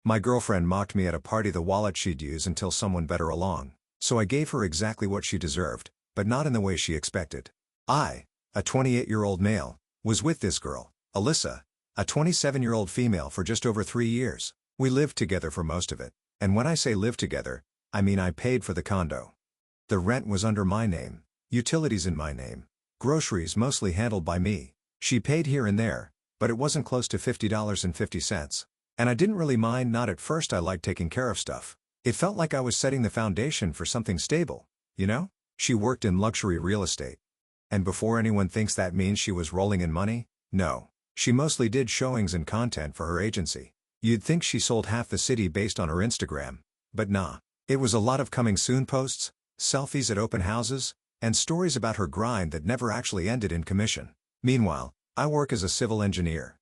My girlfriend mocked me at a party the wallet she'd use until someone better along, so I gave her exactly what she deserved, but not in the way she expected. I, a 28-year-old male, was with this girl, Alyssa, a 27-year-old female for just over 3 years. We lived together for most of it, and when I say lived together, I mean I paid for the condo. The rent was under my name, utilities in my name, groceries mostly handled by me. She paid here and there, but it wasn't close to $50.50. And I didn't really mind. Not at first. I liked taking care of stuff. It felt like I was setting the foundation for something stable, you know? She worked in luxury real estate. And before anyone thinks that means she was rolling in money, no. She mostly did showings and content for her agency. You'd think she sold half the city based on her Instagram, but nah. It was a lot of coming soon posts, selfies at open houses, and stories about her grind that never actually ended in commission. Meanwhile, I work as a civil engineer.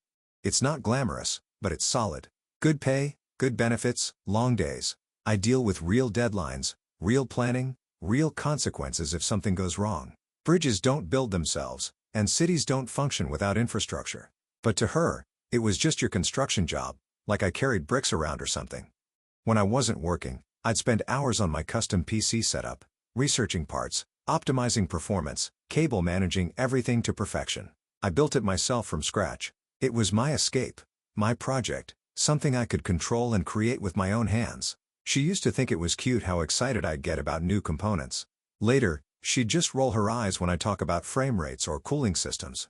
It's not glamorous, but it's solid. Good pay, good benefits, long days. I deal with real deadlines, real planning, real consequences if something goes wrong. Bridges don't build themselves, and cities don't function without infrastructure. But to her, it was just your construction job, like I carried bricks around or something. When I wasn't working, I'd spend hours on my custom PC setup, researching parts, optimizing performance, cable managing everything to perfection. I built it myself from scratch. It was my escape, my project, something I could control and create with my own hands. She used to think it was cute how excited I'd get about new components. Later, she'd just roll her eyes when I talk about frame rates or cooling systems.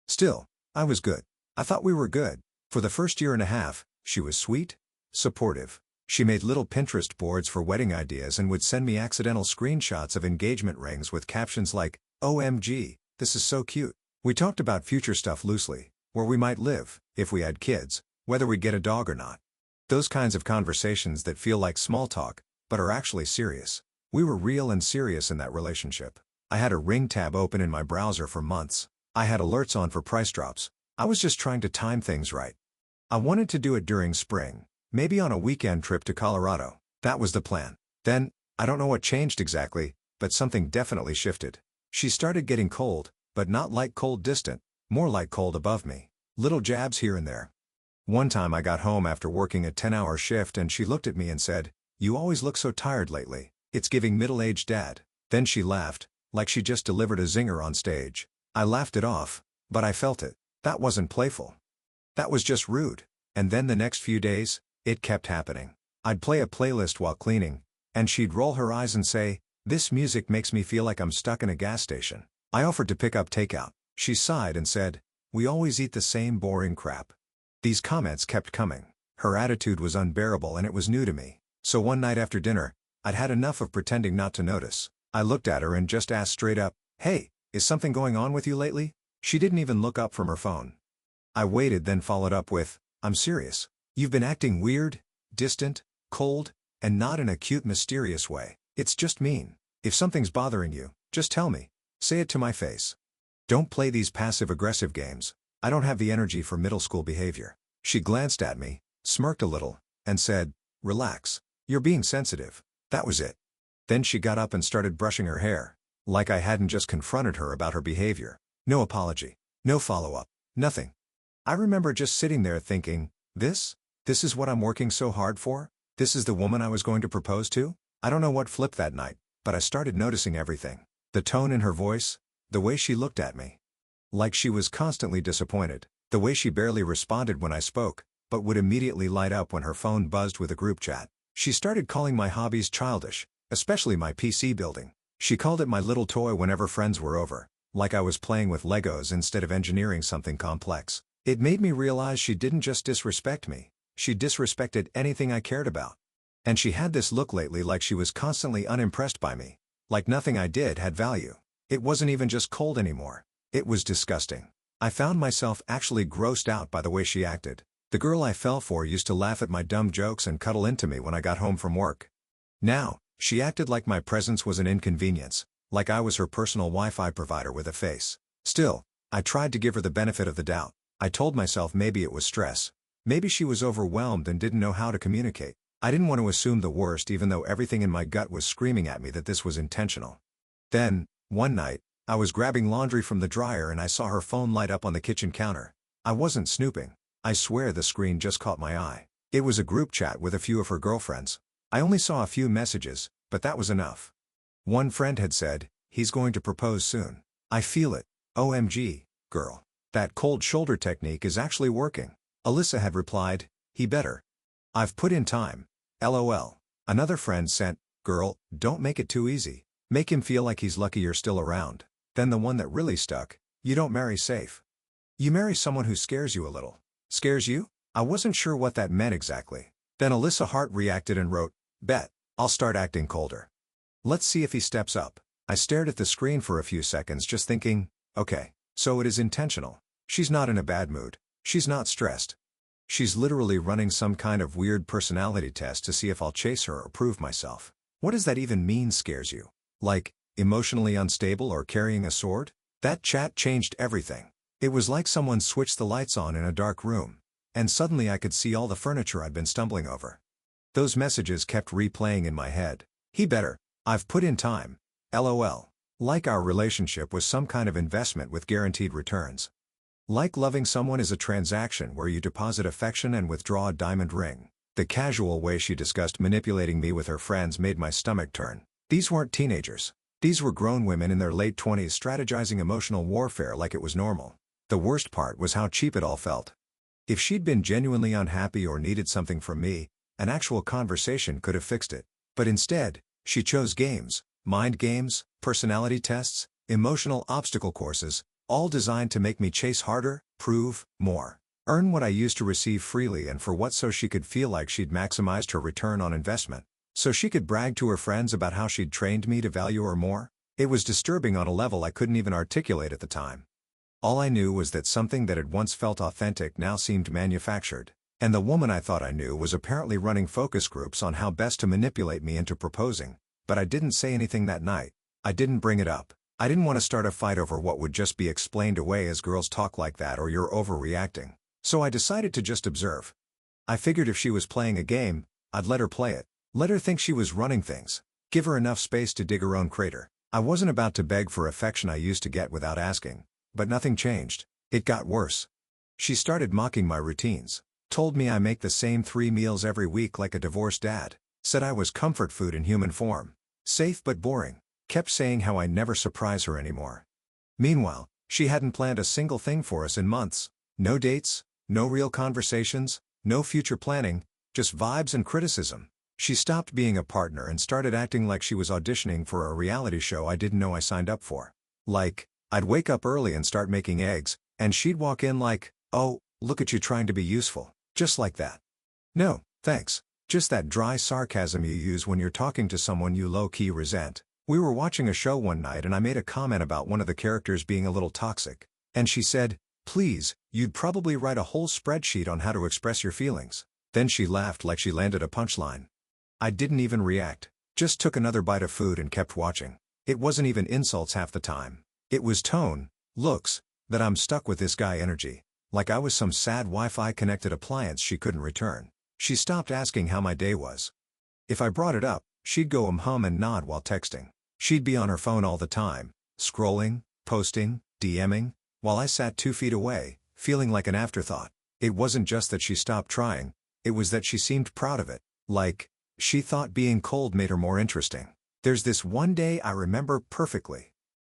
Still, I was good. I thought we were good. For the first year and a half, she was sweet, supportive. She made little Pinterest boards for wedding ideas and would send me accidental screenshots of engagement rings with captions like, "OMG, this is so cute." We talked about future stuff loosely, where we might live, if we had kids, whether we'd get a dog or not. Those kinds of conversations that feel like small talk, but are actually serious. We were real and serious in that relationship. I had a Ring tab open in my browser for months. I had alerts on for price drops. I was just trying to time things right. I wanted to do it during spring, maybe on a weekend trip to Colorado. That was the plan. Then, I don't know what changed exactly, but something definitely shifted. She started getting cold, but not like cold distant, more like cold above me. Little jabs here and there. One time I got home after working a 10-hour shift and she looked at me and said, "You always look so tired lately. It's giving middle-aged dad." Then she laughed, like she just delivered a zinger on stage. I laughed it off, but I felt it. That wasn't playful. That was just rude. And then the next few days, it kept happening. I'd play a playlist while cleaning, and she'd roll her eyes and say, "This music makes me feel like I'm stuck in a gas station." I offered to pick up takeout. She sighed and said, "We always eat the same boring crap." These comments kept coming. Her attitude was unbearable and it was new to me. So one night after dinner, I'd had enough of pretending not to notice. I looked at her and just asked straight up, "Hey, is something going on with you lately?" She didn't even look up from her phone. I waited, then followed up with, "I'm serious. You've been acting weird, distant, cold, and not in a cute, mysterious way. It's just mean. If something's bothering you, just tell me. Say it to my face. Don't play these passive-aggressive games. I don't have the energy for middle school behavior." She glanced at me, smirked a little, and said, "Relax. You're being sensitive." That was it. Then she got up and started brushing her hair, like I hadn't just confronted her about her behavior. No apology, no follow-up, nothing. I remember just sitting there thinking, this is what I'm working so hard for? This is the woman I was going to propose to? I don't know what flipped that night, but I started noticing everything. The tone in her voice, the way she looked at me. Like she was constantly disappointed, the way she barely responded when I spoke, but would immediately light up when her phone buzzed with a group chat. She started calling my hobbies childish, especially my PC building. She called it my little toy whenever friends were over, like I was playing with Legos instead of engineering something complex. It made me realize she didn't just disrespect me, she disrespected anything I cared about. And she had this look lately like she was constantly unimpressed by me, like nothing I did had value. It wasn't even just cold anymore. It was disgusting. I found myself actually grossed out by the way she acted. The girl I fell for used to laugh at my dumb jokes and cuddle into me when I got home from work. Now, she acted like my presence was an inconvenience, like I was her personal Wi-Fi provider with a face. Still, I tried to give her the benefit of the doubt. I told myself maybe it was stress. Maybe she was overwhelmed and didn't know how to communicate. I didn't want to assume the worst even though everything in my gut was screaming at me that this was intentional. Then, one night, I was grabbing laundry from the dryer and I saw her phone light up on the kitchen counter. I wasn't snooping. I swear the screen just caught my eye. It was a group chat with a few of her girlfriends. I only saw a few messages, but that was enough. One friend had said, "He's going to propose soon. I feel it. OMG, girl. That cold shoulder technique is actually working." Alyssa had replied, "He better. I've put in time. LOL. Another friend sent, "Girl, don't make it too easy. Make him feel like he's lucky you're still around." Then the one that really stuck, "You don't marry safe. You marry someone who scares you a little." Scares you? I wasn't sure what that meant exactly. Then Alyssa Hart reacted and wrote, "Bet. I'll start acting colder. Let's see if he steps up." I stared at the screen for a few seconds just thinking, okay, so it is intentional. She's not in a bad mood. She's not stressed. She's literally running some kind of weird personality test to see if I'll chase her or prove myself. What does that even mean, scares you? Like, emotionally unstable or carrying a sword? That chat changed everything. It was like someone switched the lights on in a dark room, and suddenly I could see all the furniture I'd been stumbling over. Those messages kept replaying in my head. "He better. I've put in time. LOL. Like our relationship was some kind of investment with guaranteed returns. Like loving someone is a transaction where you deposit affection and withdraw a diamond ring." The casual way she discussed manipulating me with her friends made my stomach turn. These weren't teenagers. These were grown women in their late 20s strategizing emotional warfare like it was normal. The worst part was how cheap it all felt. If she'd been genuinely unhappy or needed something from me, an actual conversation could have fixed it. But instead, she chose games, mind games, personality tests, emotional obstacle courses, all designed to make me chase harder, prove more, earn what I used to receive freely, and for what? So she could feel like she'd maximized her return on investment. So she could brag to her friends about how she'd trained me to value her more. It was disturbing on a level I couldn't even articulate at the time. All I knew was that something that had once felt authentic now seemed manufactured. And the woman I thought I knew was apparently running focus groups on how best to manipulate me into proposing. But I didn't say anything that night. I didn't bring it up. I didn't want to start a fight over what would just be explained away as "Girls talk like that or you're overreacting." So I decided to just observe. I figured if she was playing a game, I'd let her play it. Let her think she was running things. Give her enough space to dig her own crater. I wasn't about to beg for affection I used to get without asking. But nothing changed. It got worse. She started mocking my routines. Told me I make the same 3 meals every week like a divorced dad. Said I was comfort food in human form. Safe but boring. Kept saying how I never surprise her anymore. Meanwhile, she hadn't planned a single thing for us in months. No dates, no real conversations, no future planning, just vibes and criticism. She stopped being a partner and started acting like she was auditioning for a reality show I didn't know I signed up for. Like, I'd wake up early and start making eggs, and she'd walk in like, "Oh, look at you trying to be useful." Just like that. No, thanks. Just that dry sarcasm you use when you're talking to someone you low-key resent. We were watching a show one night and I made a comment about one of the characters being a little toxic. And she said, "Please, you'd probably write a whole spreadsheet on how to express your feelings." Then she laughed like she landed a punchline. I didn't even react. Just took another bite of food and kept watching. It wasn't even insults half the time. It was tone, looks, that "I'm stuck with this guy" energy. Like I was some sad Wi-Fi connected appliance she couldn't return. She stopped asking how my day was. If I brought it up, she'd go hum and nod while texting. She'd be on her phone all the time, scrolling, posting, DMing, while I sat 2 feet away, feeling like an afterthought. It wasn't just that she stopped trying, it was that she seemed proud of it. Like, she thought being cold made her more interesting. There's this one day I remember perfectly.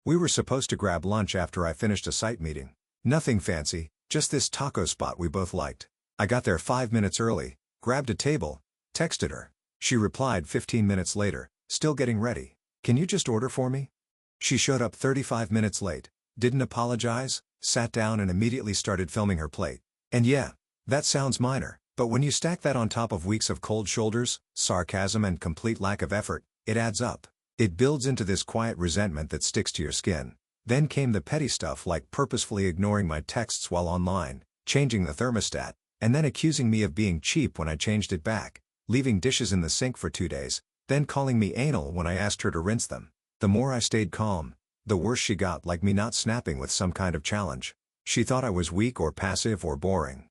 We were supposed to grab lunch after I finished a site meeting. Nothing fancy, just this taco spot we both liked. I got there 5 minutes early, grabbed a table, texted her. She replied 15 minutes later, "Still getting ready. Can you just order for me?" She showed up 35 minutes late, didn't apologize, sat down and immediately started filming her plate. And yeah, that sounds minor, but when you stack that on top of weeks of cold shoulders, sarcasm and complete lack of effort, it adds up. It builds into this quiet resentment that sticks to your skin. Then came the petty stuff like purposefully ignoring my texts while online, changing the thermostat, and then accusing me of being cheap when I changed it back, leaving dishes in the sink for 2 days, then calling me anal when I asked her to rinse them. The more I stayed calm, the worse she got, like me not snapping with some kind of challenge. She thought I was weak or passive or boring.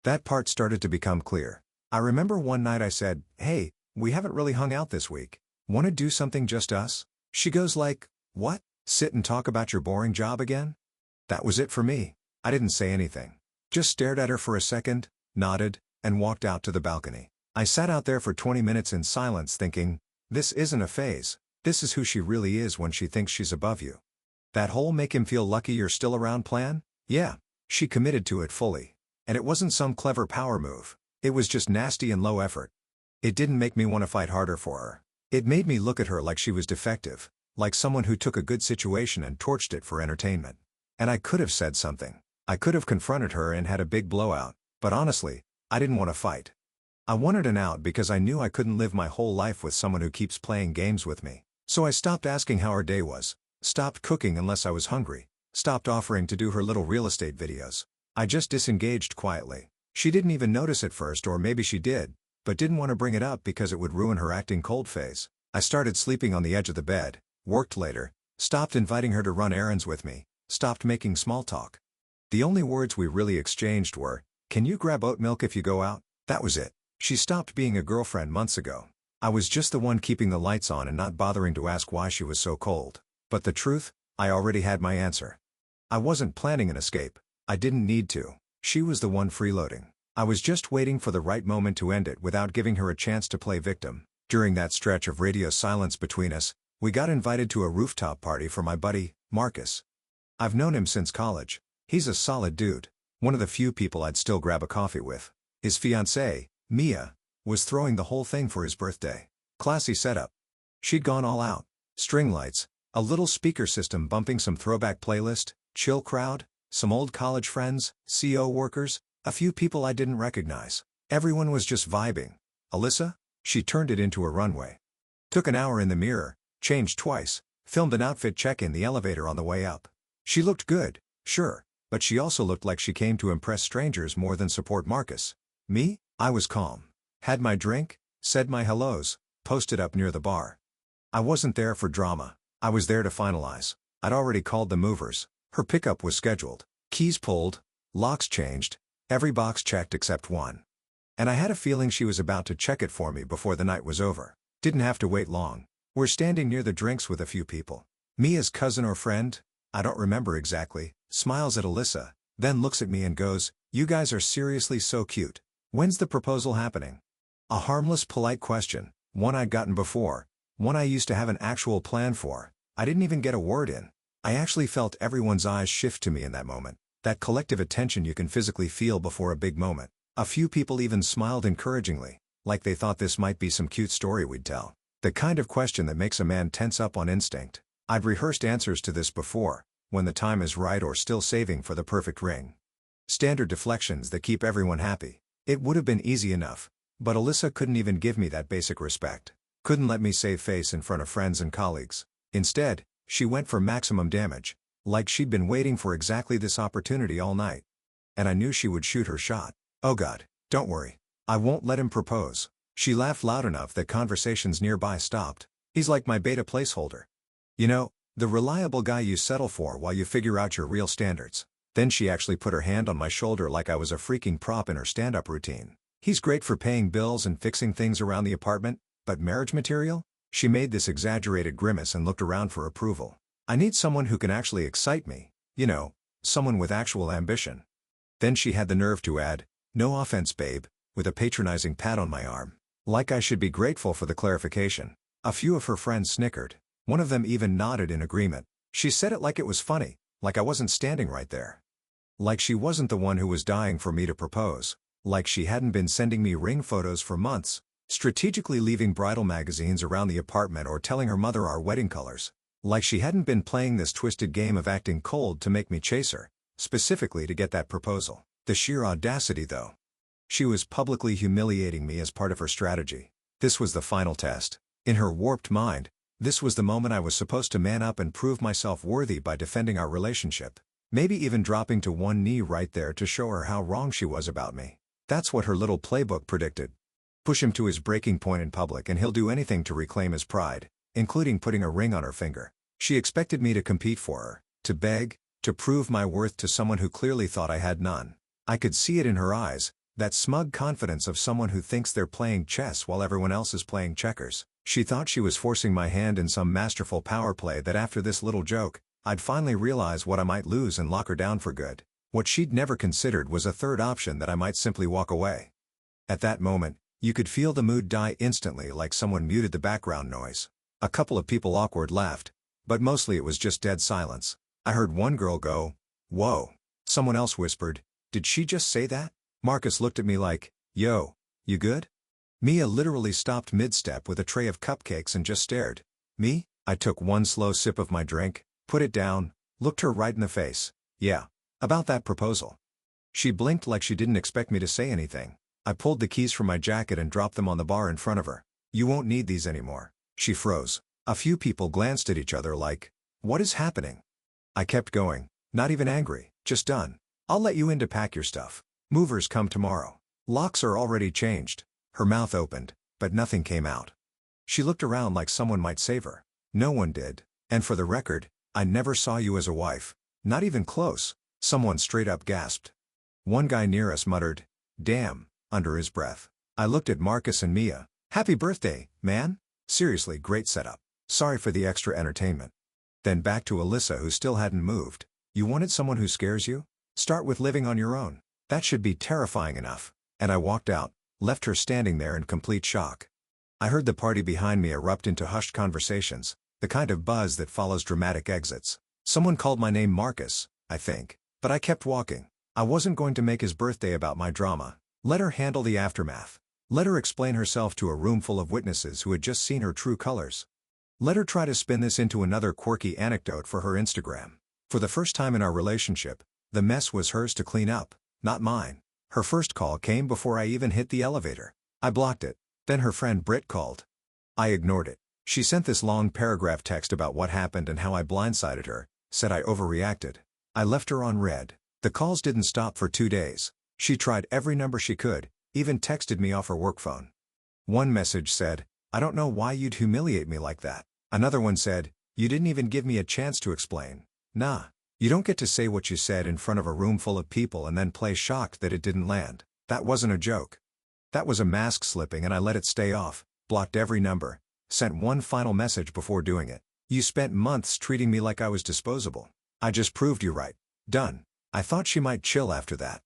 That part started to become clear. I remember one night I said, "Hey, we haven't really hung out this week. Want to do something just us?" She goes like, "What? Sit and talk about your boring job again?" That was it for me. I didn't say anything. Just stared at her for a second, nodded, and walked out to the balcony. I sat out there for 20 minutes in silence thinking, this isn't a phase, this is who she really is when she thinks she's above you. That whole make him feel lucky you're still around plan? Yeah, she committed to it fully. And it wasn't some clever power move. It was just nasty and low effort. It didn't make me want to fight harder for her. It made me look at her like she was defective, like someone who took a good situation and torched it for entertainment. And I could have said something. I could have confronted her and had a big blowout, but honestly, I didn't want to fight. I wanted an out because I knew I couldn't live my whole life with someone who keeps playing games with me. So I stopped asking how her day was, stopped cooking unless I was hungry, stopped offering to do her little real estate videos. I just disengaged quietly. She didn't even notice at first, or maybe she did, but didn't want to bring it up because it would ruin her acting cold phase. I started sleeping on the edge of the bed, worked later, stopped inviting her to run errands with me, stopped making small talk. The only words we really exchanged were, "Can you grab oat milk if you go out?" That was it. She stopped being a girlfriend months ago. I was just the one keeping the lights on and not bothering to ask why she was so cold. But the truth, I already had my answer. I wasn't planning an escape. I didn't need to. She was the one freeloading. I was just waiting for the right moment to end it without giving her a chance to play victim. During that stretch of radio silence between us, we got invited to a rooftop party for my buddy, Marcus. I've known him since college. He's a solid dude. One of the few people I'd still grab a coffee with. His fiancée, Mia, was throwing the whole thing for his birthday. Classy setup. She'd gone all out. String lights, a little speaker system bumping some throwback playlist, chill crowd, some old college friends, CO workers, a few people I didn't recognize. Everyone was just vibing. Alyssa? She turned it into a runway. Took an hour in the mirror, changed twice, filmed an outfit check in the elevator on the way up. She looked good, sure, but she also looked like she came to impress strangers more than support Marcus. Me? I was calm. Had my drink, said my hellos, posted up near the bar. I wasn't there for drama. I was there to finalize. I'd already called the movers. Her pickup was scheduled. Keys pulled, locks changed, every box checked except one. And I had a feeling she was about to check it for me before the night was over. Didn't have to wait long. We're standing near the drinks with a few people. Mia's cousin or friend, I don't remember exactly, smiles at Alyssa, then looks at me and goes, "You guys are seriously so cute. When's the proposal happening?" A harmless, polite question, one I'd gotten before, one I used to have an actual plan for. I didn't even get a word in. I actually felt everyone's eyes shift to me in that moment, that collective attention you can physically feel before a big moment. A few people even smiled encouragingly, like they thought this might be some cute story we'd tell. The kind of question that makes a man tense up on instinct. I'd rehearsed answers to this before, when the time is right or still saving for the perfect ring. Standard deflections that keep everyone happy. It would have been easy enough, but Alyssa couldn't even give me that basic respect. Couldn't let me save face in front of friends and colleagues. Instead, she went for maximum damage, like she'd been waiting for exactly this opportunity all night. And I knew she would shoot her shot. "Oh God, don't worry. I won't let him propose." She laughed loud enough that conversations nearby stopped. "He's like my beta placeholder. You know, the reliable guy you settle for while you figure out your real standards." Then she actually put her hand on my shoulder like I was a freaking prop in her stand-up routine. "He's great for paying bills and fixing things around the apartment, but marriage material?" She made this exaggerated grimace and looked around for approval. "I need someone who can actually excite me, you know, someone with actual ambition." Then she had the nerve to add, "No offense, babe," with a patronizing pat on my arm. Like I should be grateful for the clarification. A few of her friends snickered. One of them even nodded in agreement. She said it like it was funny, like I wasn't standing right there. Like she wasn't the one who was dying for me to propose. Like she hadn't been sending me ring photos for months, strategically leaving bridal magazines around the apartment or telling her mother our wedding colors. Like she hadn't been playing this twisted game of acting cold to make me chase her, specifically to get that proposal. The sheer audacity though. She was publicly humiliating me as part of her strategy. This was the final test. In her warped mind, this was the moment I was supposed to man up and prove myself worthy by defending our relationship. Maybe even dropping to one knee right there to show her how wrong she was about me. That's what her little playbook predicted. Push him to his breaking point in public and he'll do anything to reclaim his pride, including putting a ring on her finger. She expected me to compete for her, to beg, to prove my worth to someone who clearly thought I had none. I could see it in her eyes, that smug confidence of someone who thinks they're playing chess while everyone else is playing checkers. She thought she was forcing my hand in some masterful power play that after this little joke, I'd finally realize what I might lose and lock her down for good. What she'd never considered was a third option, that I might simply walk away. At that moment, you could feel the mood die instantly like someone muted the background noise. A couple of people awkward laughed, but mostly it was just dead silence. I heard one girl go, "Whoa." Someone else whispered, "Did she just say that?" Marcus looked at me like, "Yo, you good?" Mia literally stopped mid-step with a tray of cupcakes and just stared. Me? I took one slow sip of my drink, put it down, looked her right in the face. "Yeah. About that proposal." She blinked like she didn't expect me to say anything. I pulled the keys from my jacket and dropped them on the bar in front of her. "You won't need these anymore." She froze. A few people glanced at each other like, "What is happening?" I kept going, not even angry, just done. "I'll let you in to pack your stuff. Movers come tomorrow. Locks are already changed." Her mouth opened, but nothing came out. She looked around like someone might save her. No one did. "And for the record, I never saw you as a wife. Not even close." Someone straight up gasped. One guy near us muttered, "Damn," under his breath. I looked at Marcus and Mia. "Happy birthday, man. Seriously, great setup. Sorry for the extra entertainment." Then back to Alyssa, who still hadn't moved. "You wanted someone who scares you? Start with living on your own. That should be terrifying enough." And I walked out, left her standing there in complete shock. I heard the party behind me erupt into hushed conversations, the kind of buzz that follows dramatic exits. Someone called my name Marcus, I think, but I kept walking. I wasn't going to make his birthday about my drama. Let her handle the aftermath. Let her explain herself to a room full of witnesses who had just seen her true colors. Let her try to spin this into another quirky anecdote for her Instagram. For the first time in our relationship, the mess was hers to clean up, not mine. Her first call came before I even hit the elevator. I blocked it. Then her friend Britt called. I ignored it. She sent this long paragraph text about what happened and how I blindsided her, said I overreacted. I left her on red. The calls didn't stop for 2 days. She tried every number she could, even texted me off her work phone. One message said, "I don't know why you'd humiliate me like that." Another one said, "You didn't even give me a chance to explain." Nah. You don't get to say what you said in front of a room full of people and then play shocked that it didn't land. That wasn't a joke. That was a mask slipping and I let it stay off, blocked every number, sent one final message before doing it. "You spent months treating me like I was disposable. I just proved you right. Done." I thought she might chill after that.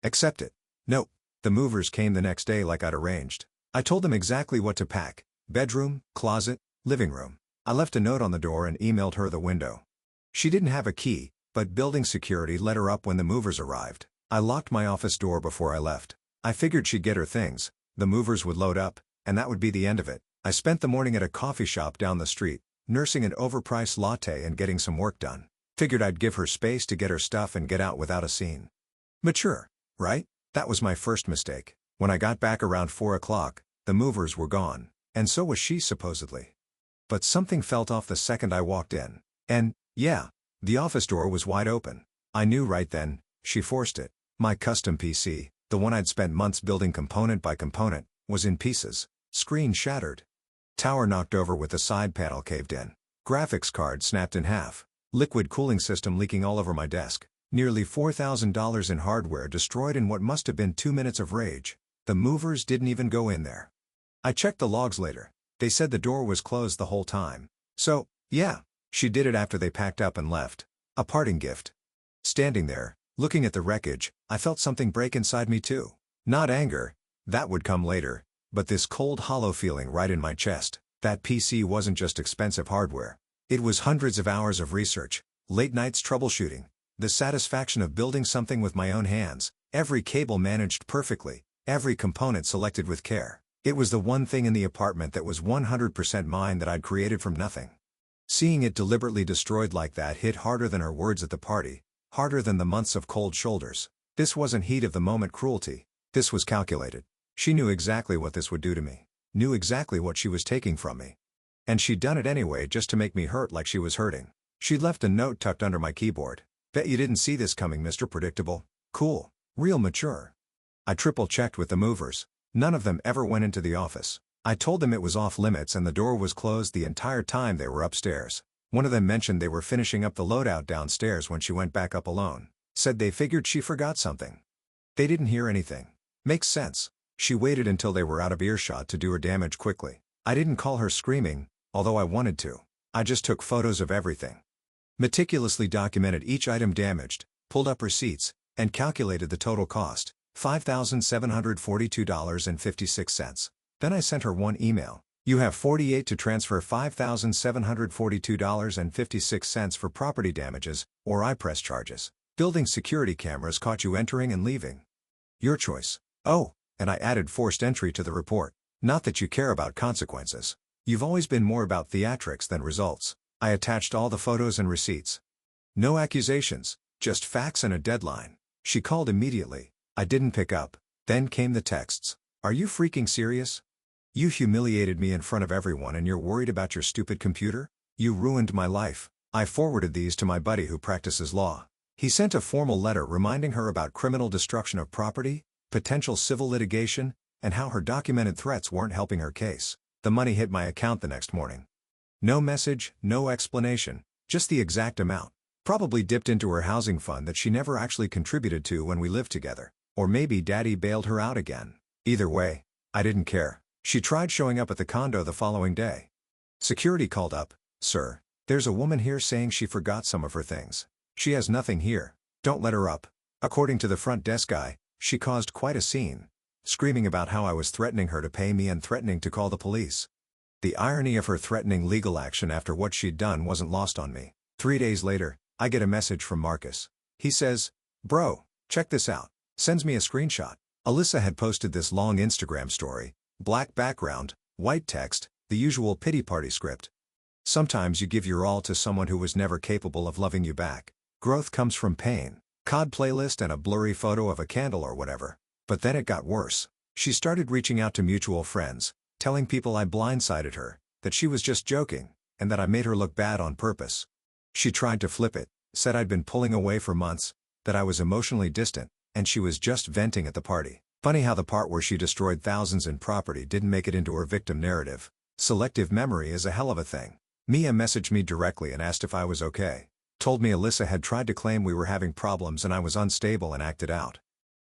Accept it. Nope. The movers came the next day like I'd arranged. I told them exactly what to pack: bedroom, closet, living room. I left a note on the door and emailed her the window. She didn't have a key, but building security let her up when the movers arrived. I locked my office door before I left. I figured she'd get her things, the movers would load up, and that would be the end of it. I spent the morning at a coffee shop down the street, nursing an overpriced latte and getting some work done. Figured I'd give her space to get her stuff and get out without a scene. Mature, right? That was my first mistake. When I got back around 4 o'clock, the movers were gone, and so was she supposedly. But something felt off the second I walked in. And, yeah, the office door was wide open. I knew right then, she forced it. My custom PC, the one I'd spent months building component by component, was in pieces. Screen shattered. Tower knocked over with the side panel caved in. Graphics card snapped in half. Liquid cooling system leaking all over my desk. Nearly $4,000 in hardware destroyed in what must have been 2 minutes of rage. The movers didn't even go in there. I checked the logs later. They said the door was closed the whole time. So, yeah, she did it after they packed up and left. A parting gift. Standing there, looking at the wreckage, I felt something break inside me too. Not anger, that would come later, but this cold hollow feeling right in my chest. That PC wasn't just expensive hardware. It was hundreds of hours of research, late nights troubleshooting, the satisfaction of building something with my own hands, every cable managed perfectly, every component selected with care. It was the one thing in the apartment that was 100% mine that I'd created from nothing. Seeing it deliberately destroyed like that hit harder than her words at the party, harder than the months of cold shoulders. This wasn't heat of the moment cruelty. This was calculated. She knew exactly what this would do to me. Knew exactly what she was taking from me. And she'd done it anyway just to make me hurt like she was hurting. She'd left a note tucked under my keyboard. "Bet you didn't see this coming, Mr. Predictable." Cool. Real mature. I triple-checked with the movers. None of them ever went into the office. I told them it was off limits and the door was closed the entire time they were upstairs. One of them mentioned they were finishing up the loadout downstairs when she went back up alone. Said they figured she forgot something. They didn't hear anything. Makes sense. She waited until they were out of earshot to do her damage quickly. I didn't call her screaming, although I wanted to. I just took photos of everything. Meticulously documented each item damaged, pulled up receipts, and calculated the total cost. $5,742.56. Then I sent her one email. You have 48 to transfer $5,742.56 for property damages or IPRES charges. Building security cameras caught you entering and leaving. Your choice. Oh, and I added forced entry to the report. Not that you care about consequences. You've always been more about theatrics than results. I attached all the photos and receipts. No accusations, just facts and a deadline. She called immediately. I didn't pick up. Then came the texts. Are you freaking serious? You humiliated me in front of everyone and you're worried about your stupid computer? You ruined my life. I forwarded these to my buddy who practices law. He sent a formal letter reminding her about criminal destruction of property, potential civil litigation, and how her documented threats weren't helping her case. The money hit my account the next morning. No message, no explanation, just the exact amount. Probably dipped into her housing fund that she never actually contributed to when we lived together. Or maybe Daddy bailed her out again. Either way, I didn't care. She tried showing up at the condo the following day. Security called up. Sir, there's a woman here saying she forgot some of her things. She has nothing here. Don't let her up. According to the front desk guy, she caused quite a scene, screaming about how I was threatening her to pay me and threatening to call the police. The irony of her threatening legal action after what she'd done wasn't lost on me. 3 days later, I get a message from Marcus. He says, "Bro, check this out." Sends me a screenshot. Alyssa had posted this long Instagram story. Black background, white text, the usual pity party script. Sometimes you give your all to someone who was never capable of loving you back. Growth comes from pain. COD playlist and a blurry photo of a candle or whatever. But then it got worse. She started reaching out to mutual friends, telling people I blindsided her, that she was just joking, and that I made her look bad on purpose. She tried to flip it, said I'd been pulling away for months, that I was emotionally distant, and she was just venting at the party. Funny how the part where she destroyed thousands in property didn't make it into her victim narrative. Selective memory is a hell of a thing. Mia messaged me directly and asked if I was okay. Told me Alyssa had tried to claim we were having problems and I was unstable and acted out.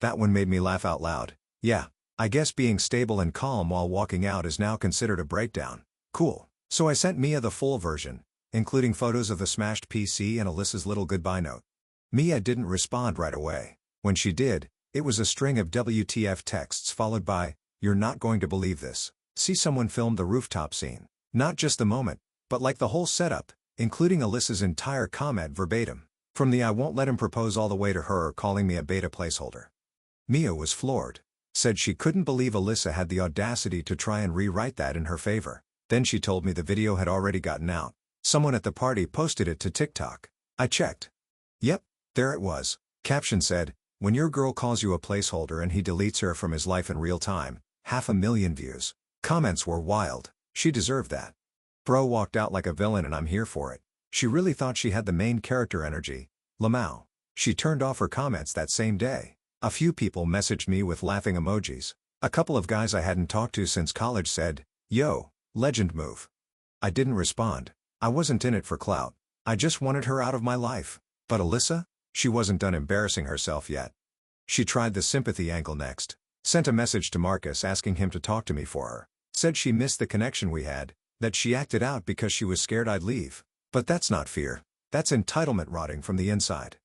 That one made me laugh out loud. Yeah, I guess being stable and calm while walking out is now considered a breakdown. Cool. So I sent Mia the full version, including photos of the smashed PC and Alyssa's little goodbye note. Mia didn't respond right away. When she did, it was a string of WTF texts followed by, "You're not going to believe this. See, someone filmed the rooftop scene. Not just the moment, but like the whole setup, including Alyssa's entire comment verbatim. From the I won't let him propose all the way to her calling me a beta placeholder." Mia was floored. Said she couldn't believe Alyssa had the audacity to try and rewrite that in her favor. Then she told me the video had already gotten out. Someone at the party posted it to TikTok. I checked. Yep, there it was. Caption said, "When your girl calls you a placeholder and he deletes her from his life in real time, 500,000 views." Comments were wild. She deserved that. Bro walked out like a villain and I'm here for it. She really thought she had the main character energy. Lamau. She turned off her comments that same day. A few people messaged me with laughing emojis. A couple of guys I hadn't talked to since college said, "Yo, legend move." I didn't respond. I wasn't in it for clout. I just wanted her out of my life. But Alyssa? She wasn't done embarrassing herself yet. She tried the sympathy angle next. Sent a message to Marcus asking him to talk to me for her. Said she missed the connection we had, that she acted out because she was scared I'd leave. But that's not fear. That's entitlement rotting from the inside.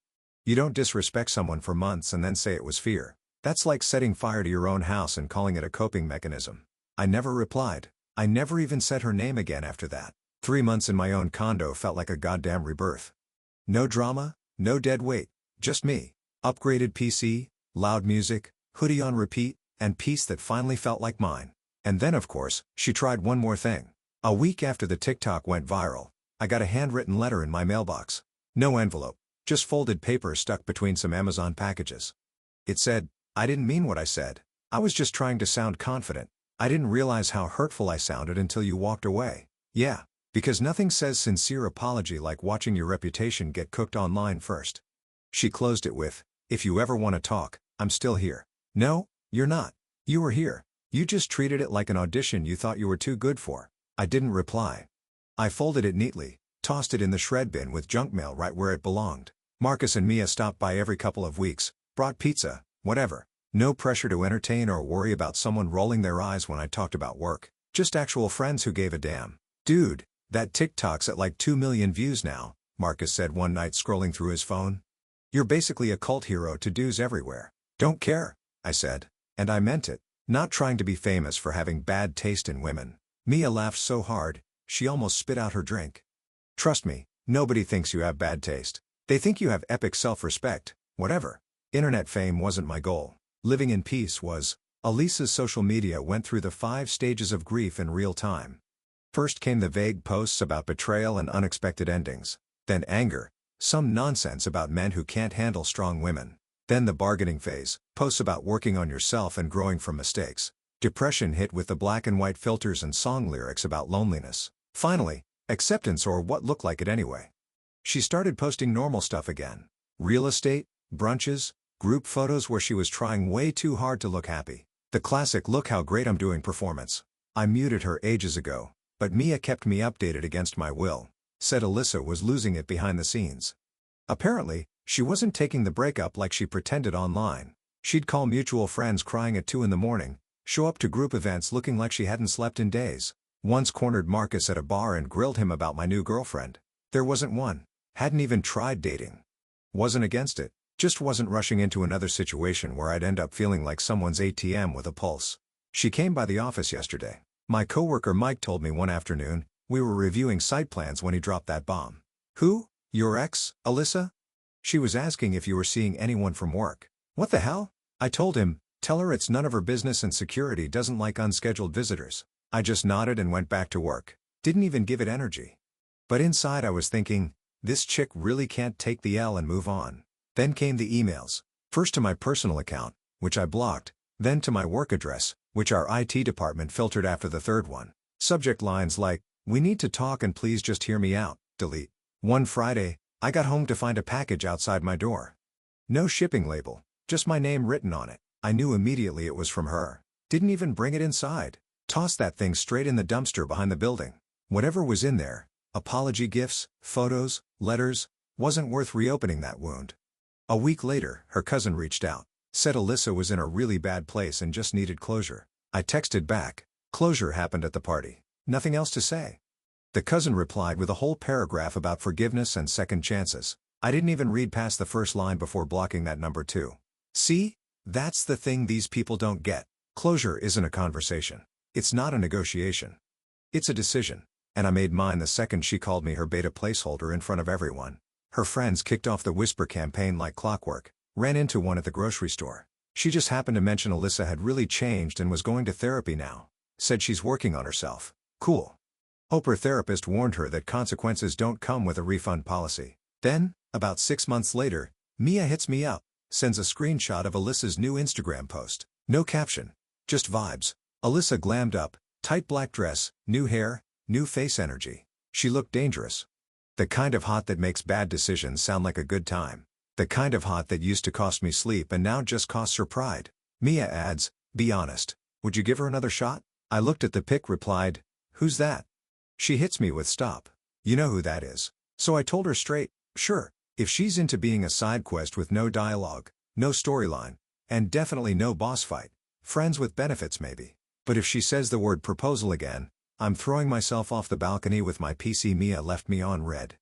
You don't disrespect someone for months and then say it was fear. That's like setting fire to your own house and calling it a coping mechanism. I never replied. I never even said her name again after that. 3 months in my own condo felt like a goddamn rebirth. No drama, no dead weight, just me. Upgraded PC, loud music, hoodie on repeat, and peace that finally felt like mine. And then of course, she tried one more thing. A week after the TikTok went viral, I got a handwritten letter in my mailbox. No envelope, just folded paper stuck between some Amazon packages. It said, "I didn't mean what I said. I was just trying to sound confident. I didn't realize how hurtful I sounded until you walked away." Yeah, because nothing says sincere apology like watching your reputation get cooked online first. She closed it with, "If you ever want to talk, I'm still here." No, you're not. You were here. You just treated it like an audition you thought you were too good for. I didn't reply. I folded it neatly, tossed it in the shred bin with junk mail right where it belonged. Marcus and Mia stopped by every couple of weeks, brought pizza, whatever. No pressure to entertain or worry about someone rolling their eyes when I talked about work. Just actual friends who gave a damn. "Dude, that TikTok's at like 2 million views now," Marcus said one night scrolling through his phone. "You're basically a cult hero to dudes everywhere. Don't care. I said. And I meant it. Not trying to be famous for having bad taste in women. Mia laughed so hard, she almost spit out her drink. Trust me, nobody thinks you have bad taste. They think you have epic self-respect, whatever. Internet fame wasn't my goal. Living in peace was. Alisa's social media went through the 5 stages of grief in real time. First came the vague posts about betrayal and unexpected endings. Then anger, some nonsense about men who can't handle strong women. Then the bargaining phase, posts about working on yourself and growing from mistakes. Depression hit with the black and white filters and song lyrics about loneliness. Finally, acceptance, or what looked like it anyway. She started posting normal stuff again. Real estate, brunches, group photos where she was trying way too hard to look happy. The classic "look how great I'm doing" performance. I muted her ages ago, but Mia kept me updated against my will. Said Alisa was losing it behind the scenes. Apparently, she wasn't taking the breakup like she pretended online. She'd call mutual friends crying at 2 in the morning, show up to group events looking like she hadn't slept in days. Once cornered Marcus at a bar and grilled him about my new girlfriend. There wasn't one. Hadn't even tried dating. Wasn't against it, just wasn't rushing into another situation where I'd end up feeling like someone's ATM with a pulse. She came by the office yesterday. My coworker Mike told me one afternoon, we were reviewing site plans when he dropped that bomb. Who? Your ex, Alisa? She was asking if you were seeing anyone from work. What the hell? I told him, tell her it's none of her business and security doesn't like unscheduled visitors. I just nodded and went back to work. Didn't even give it energy. But inside I was thinking, this chick really can't take the L and move on. Then came the emails. First to my personal account, which I blocked, then to my work address, which our IT department filtered after the third one. Subject lines like, "We need to talk and please just hear me out," delete. One Friday, I got home to find a package outside my door. No shipping label, just my name written on it. I knew immediately it was from her. Didn't even bring it inside. Tossed that thing straight in the dumpster behind the building. Whatever was in there, apology gifts, photos, letters, wasn't worth reopening that wound. A week later, her cousin reached out. Said Alisa was in a really bad place and just needed closure. I texted back, closure happened at the party. Nothing else to say. The cousin replied with a whole paragraph about forgiveness and second chances. I didn't even read past the first line before blocking that number too. See? That's the thing these people don't get. Closure isn't a conversation. It's not a negotiation. It's a decision. And I made mine the second she called me her beta placeholder in front of everyone. Her friends kicked off the whisper campaign like clockwork. Ran into one at the grocery store. She just happened to mention Alisa had really changed and was going to therapy now. Said she's working on herself. Cool. Hope her therapist warned her that consequences don't come with a refund policy. Then, about 6 months later, Mia hits me up, sends a screenshot of Alisa's new Instagram post. No caption. Just vibes. Alisa glammed up, tight black dress, new hair, new face energy. She looked dangerous. The kind of hot that makes bad decisions sound like a good time. The kind of hot that used to cost me sleep and now just costs her pride. Mia adds, be honest. Would you give her another shot? I looked at the pic, replied, who's that? She hits me with stop. You know who that is. So I told her straight, sure, if she's into being a side quest with no dialogue, no storyline, and definitely no boss fight, friends with benefits maybe. But if she says the word proposal again, I'm throwing myself off the balcony with my PC. Mia left me on red.